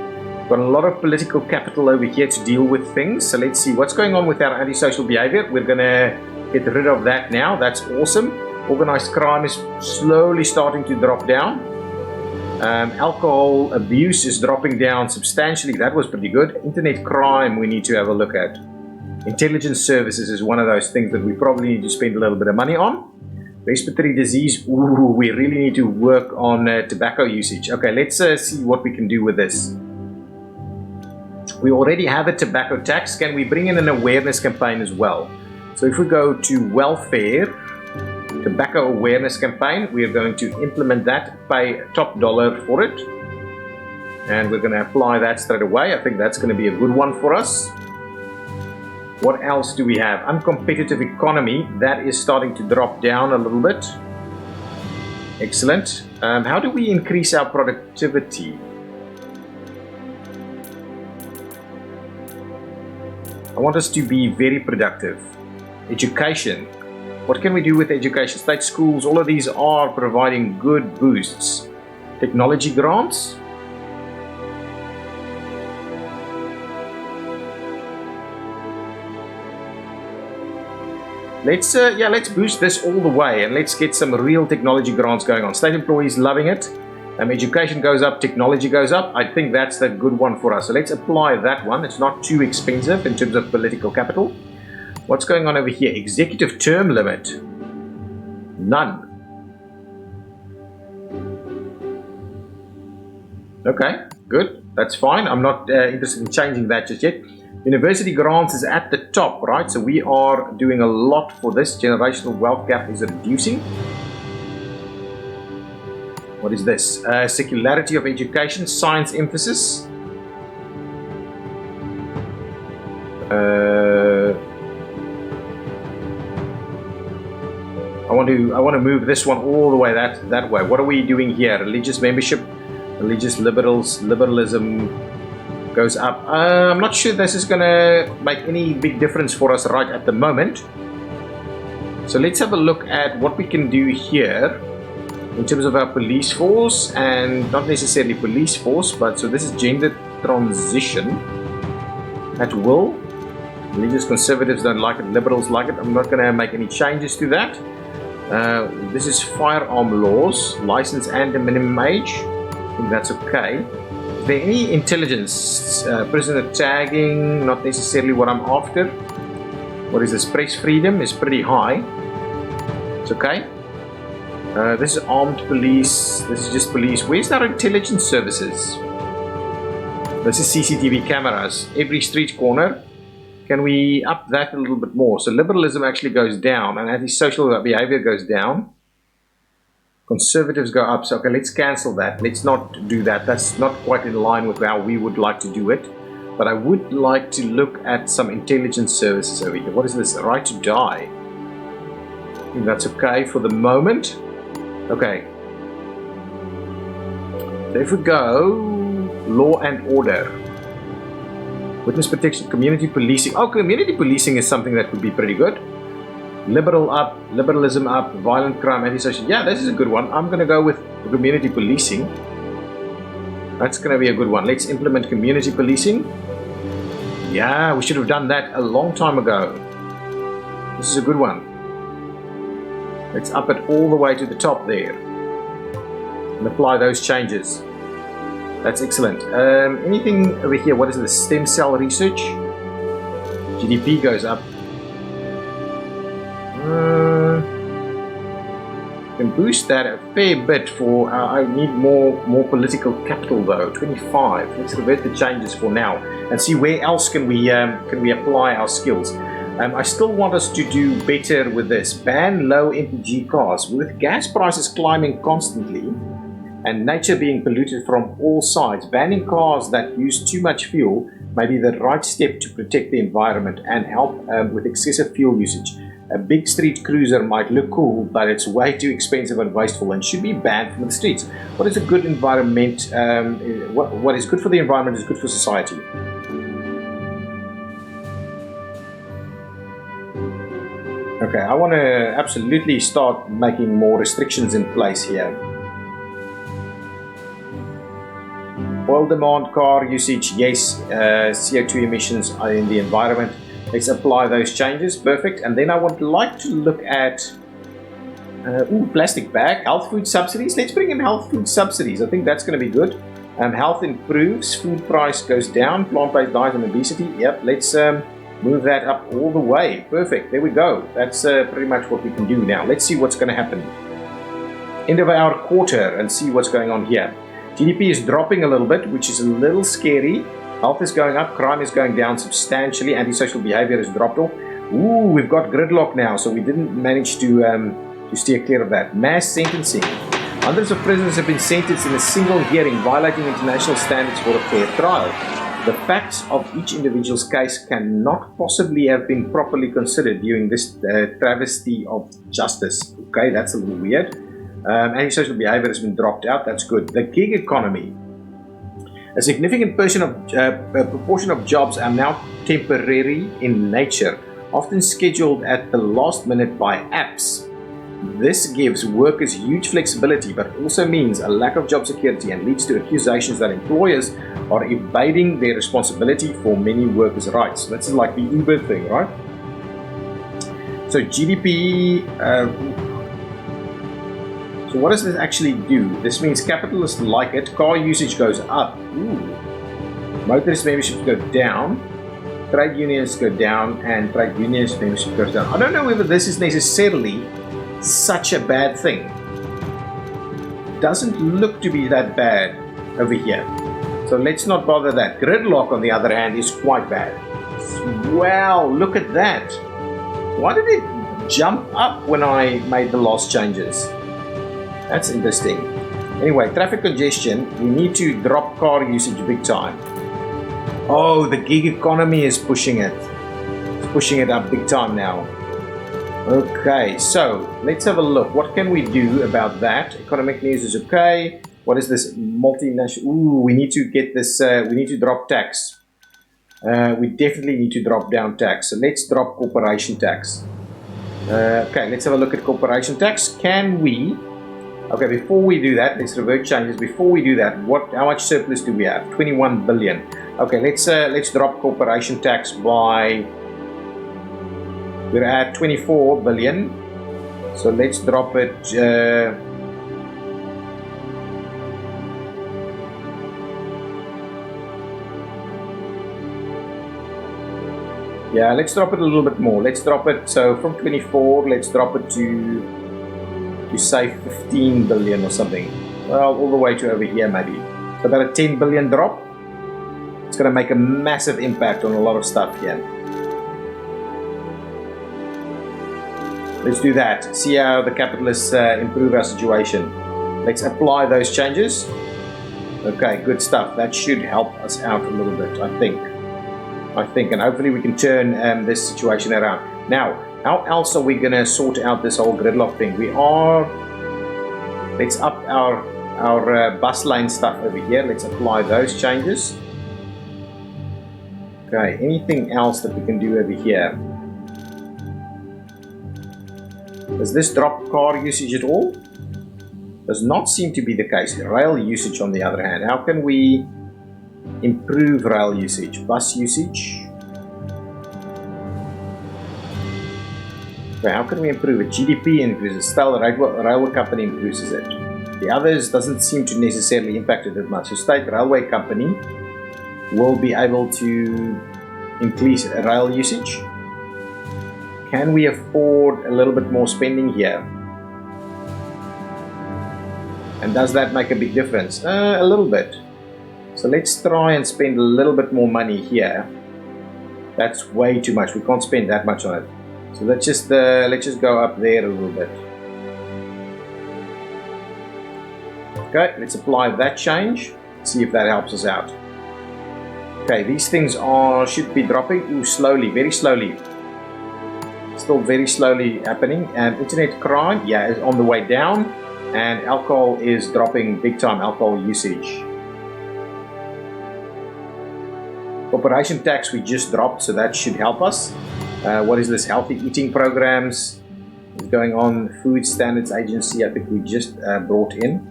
Got a lot of political capital over here to deal with things. So let's see what's going on with our antisocial behavior. We're going to get rid of that now. That's awesome. Organized crime is slowly starting to drop down. Alcohol abuse is dropping down substantially. That was pretty good. Internet crime we need to have a look at. Intelligence services is one of those things that we probably need to spend a little bit of money on. Respiratory disease, ooh, we really need to work on tobacco usage. Okay, let's see what we can do with this. We already have a tobacco tax. Can we bring in an awareness campaign as well? So if we go to welfare, tobacco awareness campaign, we are going to implement that, pay top dollar for it. And we're going to apply that straight away. I think that's going to be a good one for us. What else do we have? Uncompetitive economy, that is starting to drop down a little bit. Excellent. How do we increase our productivity? I want us to be very productive. Education. What can we do with education? State schools, all of these are providing good boosts. Technology grants. Let's boost this all the way and let's get some real technology grants going on. State employees loving it. Education goes up, technology goes up. I think that's the good one for us. So let's apply that one. It's not too expensive in terms of political capital. What's going on over here? Executive term limit. None. Okay, good. That's fine. I'm not interested in changing that just yet. University grants is at the top, right? So we are doing a lot for this. Generational wealth gap is reducing. What is this? Secularity of education, science emphasis. I want to move this one all the way that way. What are we doing here? Religious membership, religious liberalism goes up. I'm not sure this is going to make any big difference for us right at the moment. So let's have a look at what we can do here in terms of our police force, and not necessarily police force, but so this is gender transition at will. Religious conservatives don't like it, liberals like it. I'm not going to make any changes to that. This is firearm laws, license and the minimum age. I think that's okay. Is there any intelligence? Prisoner tagging, not necessarily what I'm after. What is this? Press freedom is pretty high. It's okay. This is armed police. This is just police. Where's our intelligence services? This is CCTV cameras. Every street corner. Can we up that a little bit more? So liberalism actually goes down and antisocial behavior goes down. Conservatives go up. So okay, let's cancel that. Let's not do that. That's not quite in line with how we would like to do it. But I would like to look at some intelligence services over here. What is this? Right to die. I think that's okay for the moment. Okay. So if we go law and order. Witness protection, community policing. Oh, community policing is something that would be pretty good. Liberal up, liberalism up, violent crime, antisocial. Yeah, this is a good one. I'm going to go with community policing. That's going to be a good one. Let's implement community policing. Yeah, we should have done that a long time ago. This is a good one. Let's up it all the way to the top there. And apply those changes. That's excellent. Anything over here? What is this? Stem cell research. GDP goes up. can boost that a fair bit for, I need more political capital though, 25. Let's revert the changes for now and see where else can we apply our skills. I still want us to do better with this. Ban low MPG cars. With gas prices climbing constantly and nature being polluted from all sides, banning cars that use too much fuel may be the right step to protect the environment and help with excessive fuel usage. A big street cruiser might look cool, but it's way too expensive and wasteful and should be banned from the streets. What is a good environment? What is good for the environment is good for society. Okay, I want to absolutely start making more restrictions in place here. Oil demand, car usage, yes. CO2 emissions are in the environment. Let's apply those changes. Perfect. And then I would like to look at plastic bag, health food subsidies. Let's bring in health food subsidies. I think that's going to be good. Health improves, food price goes down, plant-based diet and obesity. Yep, let's move that up all the way. Perfect. There we go. That's pretty much what we can do now. Let's see what's going to happen. End of our quarter and see what's going on here. GDP is dropping a little bit, which is a little scary. Health is going up, crime is going down substantially, antisocial behavior has dropped off. Ooh, we've got gridlock now, so we didn't manage to steer clear of that. Mass sentencing. Hundreds of prisoners have been sentenced in a single hearing, violating international standards for a fair trial. The facts of each individual's case cannot possibly have been properly considered during this travesty of justice. Okay, that's a little weird. Antisocial behavior has been dropped out. That's good. The gig economy. A significant proportion of jobs are now temporary in nature, often scheduled at the last minute by apps. This gives workers huge flexibility, but also means a lack of job security and leads to accusations that employers are evading their responsibility for many workers' rights. That's like the Uber thing, right? So GDP. So what does this actually do? This means capitalists like it. Car usage goes up. Ooh. Motorist memberships go down. Trade unions go down, and trade unions membership goes down. I don't know whether this is necessarily such a bad thing. Doesn't look to be that bad over here. So let's not bother that. Gridlock, on the other hand, is quite bad. Wow, look at that. Why did it jump up when I made the last changes? That's interesting. Anyway, traffic congestion, we need to drop car usage big time. Oh, the gig economy is pushing it. It's pushing it up big time now. Okay, so let's have a look. What can we do about that? Economic news is okay. What is this multinational? Ooh, we need to get this, we need to drop tax. We definitely need to drop down tax. So let's drop corporation tax. Okay, let's have a look at corporation tax. Can we... Okay, before we do that, let's revert changes. Before we do that, how much surplus do we have? 21 billion. Okay, let's drop corporation tax by... We're at 24 billion. So let's drop it... yeah, let's drop it a little bit more. Let's drop it, so from 24, let's drop it to say 15 billion or something. Well, all the way to over here maybe. So about a 10 billion drop. It's going to make a massive impact on a lot of stuff here. Let's do that. See how the capitalists improve our situation. Let's apply those changes. Okay, good stuff. That should help us out a little bit, I think. And hopefully we can turn this situation around. Now, how else are we going to sort out this whole gridlock thing? Let's up our bus lane stuff over here. Let's apply those changes. Okay, anything else that we can do over here? Does this drop car usage at all? Does not seem to be the case. Rail usage, on the other hand. How can we improve rail usage? Bus usage? Okay, how can we improve it? GDP increases, still the railway company increases it. The others doesn't seem to necessarily impact it that much. So state railway company will be able to increase rail usage. Can we afford a little bit more spending here? And does that make a big difference? A little bit. So let's try and spend a little bit more money here. That's way too much. We can't spend that much on it. So let's just go up there a little bit. Okay, let's apply that change. See if that helps us out. Okay, these things should be dropping. Ooh, slowly, very slowly. Still very slowly happening. And internet crime, yeah, is on the way down. And alcohol is dropping big time, alcohol usage. Corporation tax we just dropped, so that should help us. What is this? Healthy eating programs is going on. Food Standards Agency, I think we just brought in.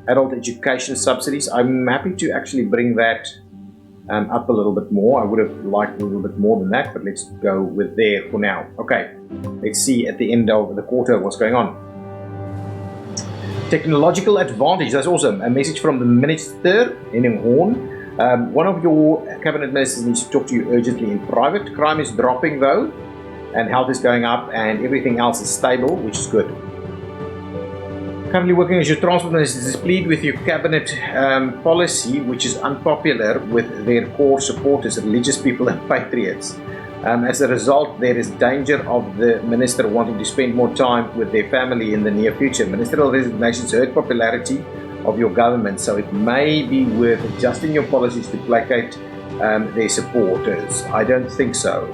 Adult education subsidies. I'm happy to actually bring that up a little bit more. I would have liked a little bit more than that, but let's go with there for now. Okay, let's see at the end of the quarter what's going on. Technological advantage. That's awesome. A message from the Minister in Horn. One of your cabinet ministers needs to talk to you urgently in private. Crime is dropping though, and health is going up, and everything else is stable, which is good. Currently working as your transport minister, displeased with your cabinet policy, which is unpopular with their core supporters, religious people and patriots. As a result, there is danger of the minister wanting to spend more time with their family in the near future. Ministerial resignations hurt popularity of your government, so it may be worth adjusting your policies to placate their supporters. I don't think so.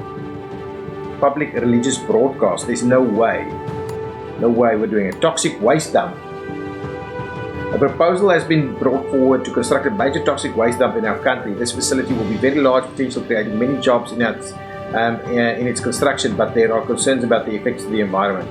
Public religious broadcast, there's no way we're doing a toxic waste dump. A proposal has been brought forward to construct a major toxic waste dump in our country. This facility will be very large, potential creating many jobs in its construction, but there are concerns about the effects of the environment.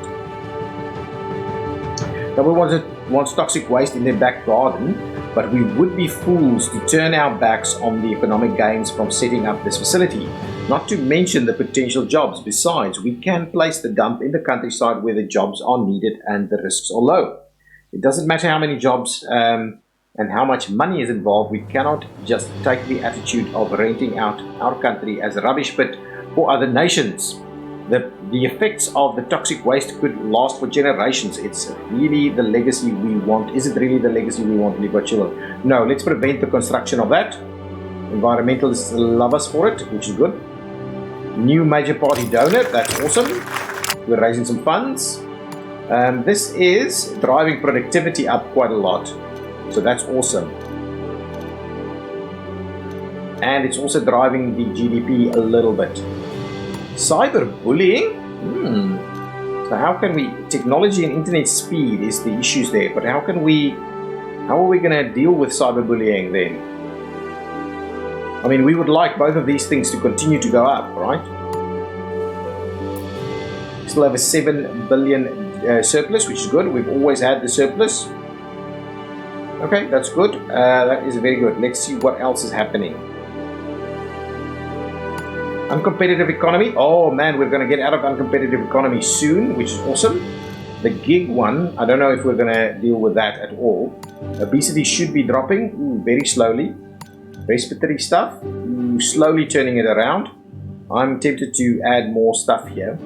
No one wants toxic waste in their back garden, but we would be fools to turn our backs on the economic gains from setting up this facility, not to mention the potential jobs. Besides, we can place the dump in the countryside where the jobs are needed and the risks are low. It doesn't matter how many jobs and how much money is involved. We cannot just take the attitude of renting out our country as a rubbish pit for other nations. The effects of the toxic waste could last for generations. It's really the legacy we want. Is it really the legacy we want to leave our children? No, let's prevent the construction of that. Environmentalists love us for it, which is good. New major party donor, that's awesome. We're raising some funds. This is driving productivity up quite a lot, so that's awesome. And it's also driving the GDP a little bit. Cyberbullying? So how can we, technology and internet speed is the issues there, but how are we going to deal with cyberbullying then? I mean, we would like both of these things to continue to go up, right? Still have a 7 billion surplus, which is good. We've always had the surplus. Okay, that's good. That is very good. Let's see what else is happening. Uncompetitive economy. Oh man, we're going to get out of uncompetitive economy soon, which is awesome. The gig one, I don't know if we're going to deal with that at all. Obesity should be dropping very slowly. Respiratory stuff, slowly turning it around. I'm tempted to add more stuff here.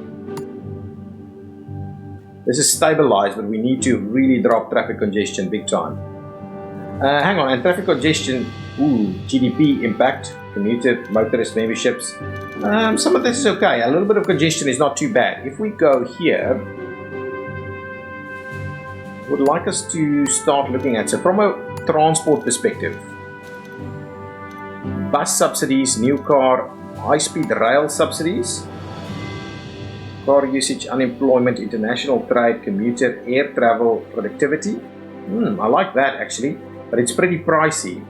This is stabilized, but we need to really drop traffic congestion big time. Hang on, and traffic congestion, GDP impact, commuter, motorist memberships. Some of this is okay. A little bit of congestion is not too bad. If we go here, I would like us to start looking at, so from a transport perspective, bus subsidies, new car, high-speed rail subsidies, car usage, unemployment, international trade, commuter, air travel, productivity. I like that actually, but it's pretty pricey.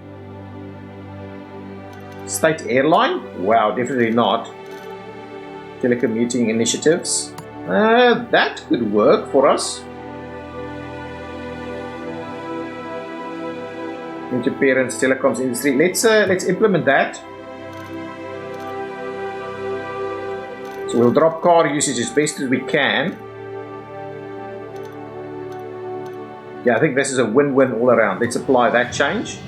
State airline? Wow, definitely not. Telecommuting initiatives. That could work for us. Interference, telecoms industry. Let's implement that. So we'll drop car usage as best as we can. Yeah, I think this is a win-win all around. Let's apply that change.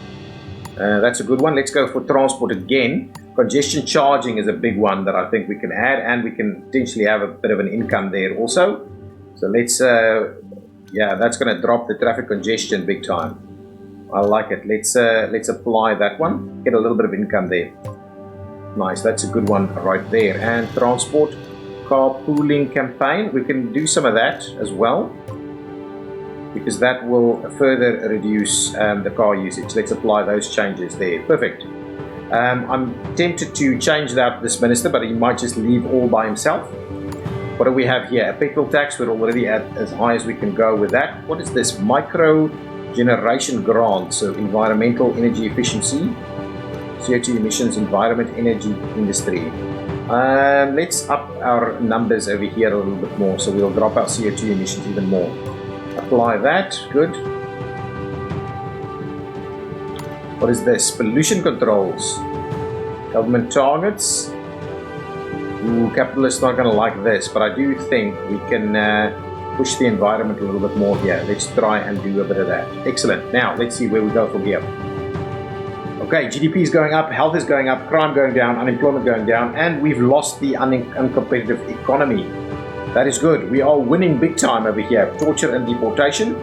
That's a good one. Let's go for transport again. Congestion charging is a big one that I think we can add, and we can potentially have a bit of an income there also. So let's Yeah, that's going to drop the traffic congestion big time. I like it. Let's apply that one. Get a little bit of income there. Nice, that's a good one right there. And transport carpooling campaign, we can do some of that as well, because that will further reduce the car usage. Let's apply those changes there. Perfect. I'm tempted to change that this minister, but he might just leave all by himself. What do we have here? A petrol tax. We're already at as high as we can go with that. What is this? Micro generation grant. So environmental energy efficiency, CO2 emissions, environment, energy, industry. Let's up our numbers over here a little bit more. So we'll drop our CO2 emissions even more. Apply that. Good. What is this? Pollution controls. Government targets. Ooh, capitalists not going to like this, but I do think we can push the environment a little bit more here. Let's try and do a bit of that. Excellent. Now, let's see where we go from here. Okay, GDP is going up, health is going up, crime going down, unemployment going down, and we've lost the uncompetitive economy. That is good. We are winning big time over here. Torture and deportation.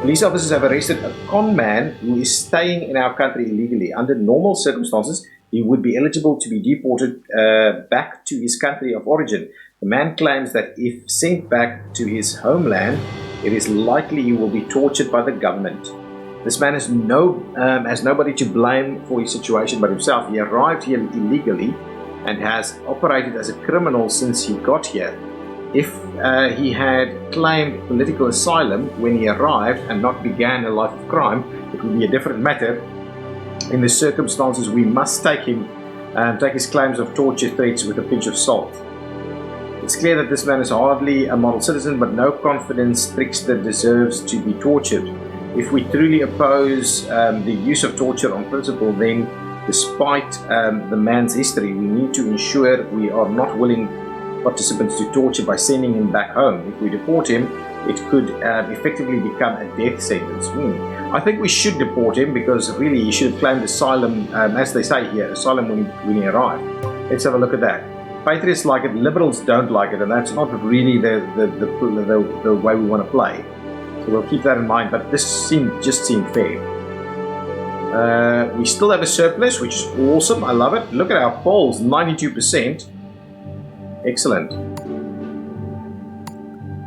Police officers have arrested a con man who is staying in our country illegally. Under normal circumstances, he would be eligible to be deported back to his country of origin. The man claims that if sent back to his homeland, it is likely he will be tortured by the government. This man has nobody to blame for his situation but himself. He arrived here illegally and has operated as a criminal since he got here. If he had claimed political asylum when he arrived and not began a life of crime, it would be a different matter. In the circumstances, we must take his claims of torture threats with a pinch of salt. It's clear that this man is hardly a model citizen, but no confidence trickster deserves to be tortured. If we truly oppose the use of torture on principle, then despite the man's history, we need to ensure we are not willing participants to torture by sending him back home. If we deport him, it could effectively become a death sentence. I think we should deport him because really he should have claimed asylum, as they say here, asylum when he arrived. Let's have a look at that. Patriots like it, liberals don't like it, and that's not really the way we want to play. So we'll keep that in mind, but this just seemed fair. We still have a surplus, which is awesome. I love it. Look at our polls, 92%. Excellent.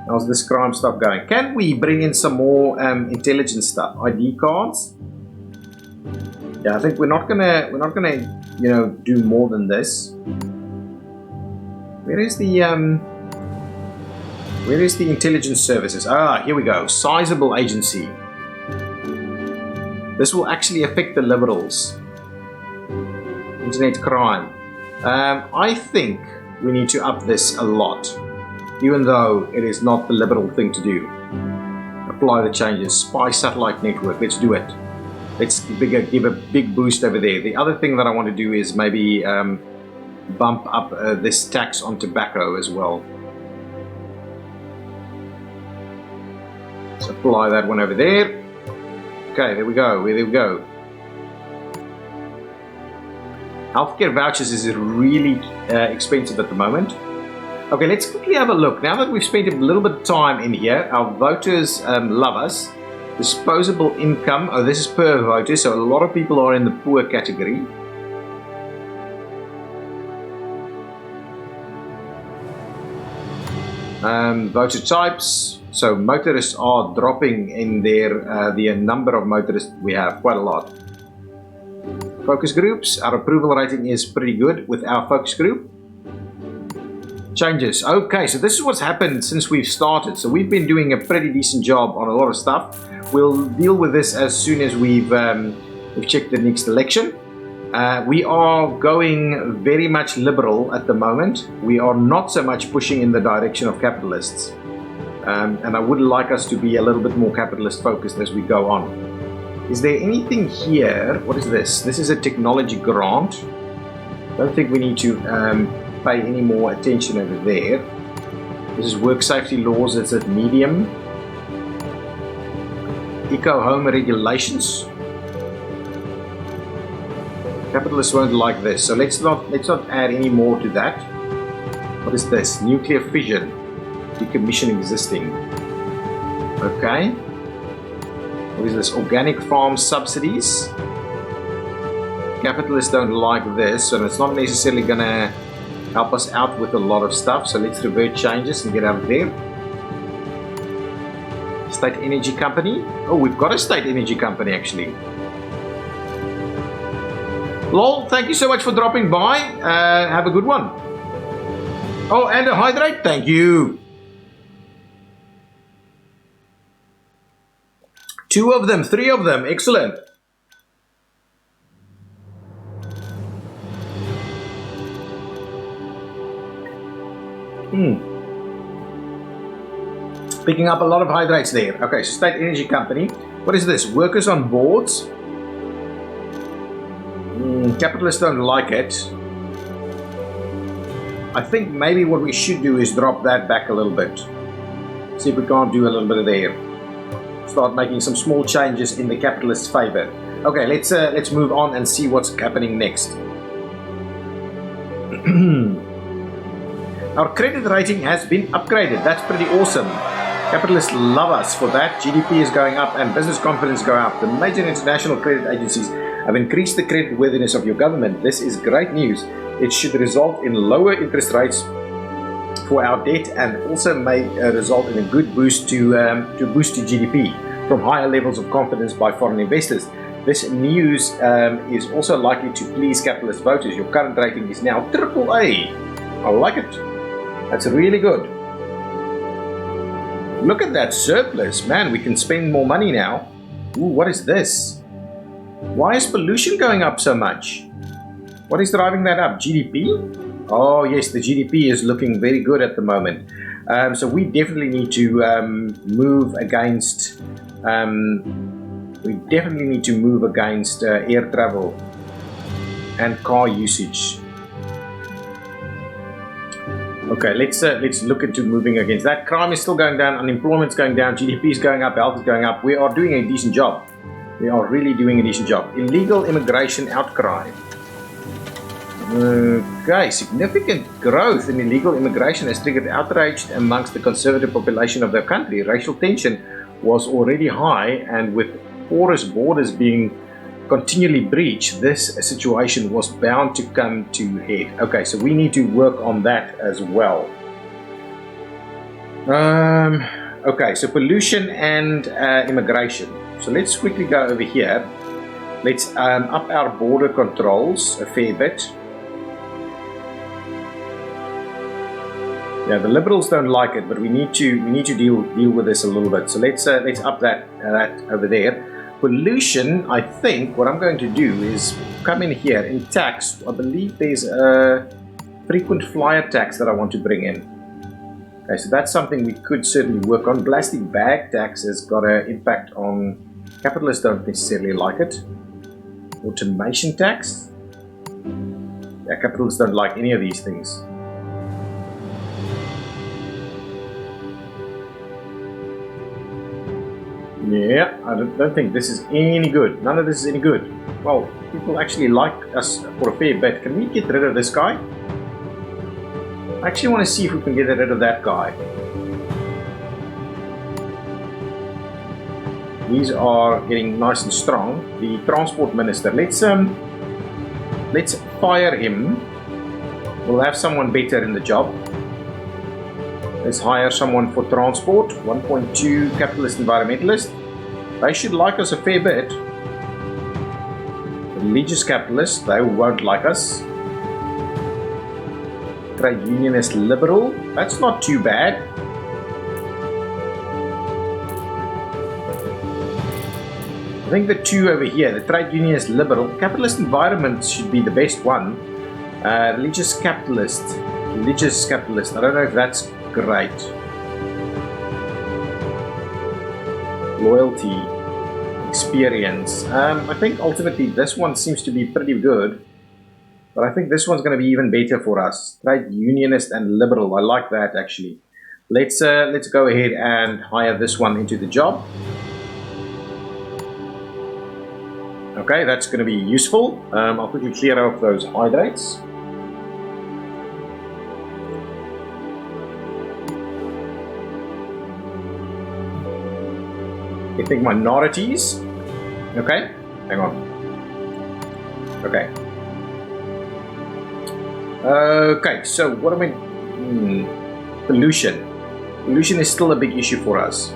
How's this crime stuff going? Can we bring in some more intelligence stuff? ID cards? Yeah, I think we're not gonna do more than this. Where is the intelligence services? Ah, here we go. Sizable agency. This will actually affect the liberals. Internet crime. I think we need to up this a lot, even though it is not the liberal thing to do. Apply the changes. Spy satellite network. Let's do it. Let's give a big boost over there. The other thing that I want to do is maybe bump up this tax on tobacco as well. Let's apply that one over there. Okay, there we go. There we go. Healthcare vouchers is really expensive at the moment. Okay, let's quickly have a look. Now that we've spent a little bit of time in here, our voters love us. Disposable income. Oh, this is per voter, so a lot of people are in the poor category. Voter types. So motorists are dropping in their the number of motorists we have quite a lot. Focus groups. Our approval rating is pretty good with our focus group. Changes. Okay, so this is what's happened since we've started. So we've been doing a pretty decent job on a lot of stuff. We'll deal with this as soon as we've checked the next election. We are going very much liberal at the moment. We are not so much pushing in the direction of capitalists. And I would like us to be a little bit more capitalist focused as we go on. Is there anything here? What is this? This is a technology grant. I don't think we need to pay any more attention over there. This is work safety laws. It's at medium. Eco home regulations. Capitalists won't like this, so let's not add any more to that. What is this? Nuclear fission. Decommission existing. Okay. What is this? Organic farm subsidies. Capitalists don't like this, and it's not necessarily going to help us out with a lot of stuff. So let's revert changes and get out of there. State energy company. Oh, we've got a state energy company actually. Lol, thank you so much for dropping by. Have a good one. Oh, and a hydrate. Thank you. 2 of them, 3 of them. Excellent. Picking up a lot of hydrates there. Okay, so state energy company. What is this? Workers on boards. Capitalists don't like it. I think maybe what we should do is drop that back a little bit. See if we can't do a little bit of there. Start making some small changes in the capitalist's favor. Okay, let's move on and see what's happening next. Our credit rating has been upgraded. That's pretty awesome. Capitalists love us for that. GDP is going up and business confidence going up. The major international credit agencies have increased the credit worthiness of your government. This is great news. It should result in lower interest rates for our debt and also may result in a good boost to GDP from higher levels of confidence by foreign investors. This news is also likely to please capitalist voters. Your current rating is now AAA. I like it. That's really good. Look at that surplus. Man, we can spend more money now. Ooh, what is this? Why is pollution going up so much? What is driving that up? GDP? Oh yes, the GDP is looking very good at the moment. So we definitely need to move against air travel and car usage. Okay, let's look into moving against that. Crime is still going down, unemployment's going down, GDP is going up, health is going up. We are doing a decent job. We are really doing a decent job. Illegal immigration outcry. Okay, significant growth in illegal immigration has triggered outrage amongst the conservative population of the country. Racial tension was already high, and with porous borders being continually breached, this situation was bound to come to head. Okay, so we need to work on that as well. Okay, so pollution and immigration. So let's quickly go over here. Let's up our border controls a fair bit. Yeah, the liberals don't like it, but we need to deal with this a little bit. So let's up that over there. Pollution, I think what I'm going to do is come in here in tax. I believe there's a frequent flyer tax that I want to bring in. Okay, so that's something we could certainly work on. Plastic bag tax has got an impact on capitalists, don't necessarily like it. Automation tax. Yeah, capitalists don't like any of these things. Yeah, I don't think this is any good. None of this is any good. Well, people actually like us for a fair bit. Can we get rid of this guy? I actually want to see if we can get rid of that guy. These are getting nice and strong. The transport minister. Let's fire him. We'll have someone better in the job. Let's hire someone for transport. 1.2 capitalist environmentalist. They should like us a fair bit. Religious capitalists, they won't like us. Trade unionist liberal, that's not too bad. I think the two over here, the trade unionist liberal, capitalist environment should be the best one. Religious capitalist, I don't know if that's great. Loyalty, experience. I think ultimately this one seems to be pretty good, but I think this one's going to be even better for us. Trade unionist and liberal. I like that actually. Let's go ahead and hire this one into the job. Okay, that's going to be useful. I'll quickly clear off those hydrates. ethnic minorities. Okay, hang on. Okay. Okay, so what do we... pollution. Pollution is still a big issue for us.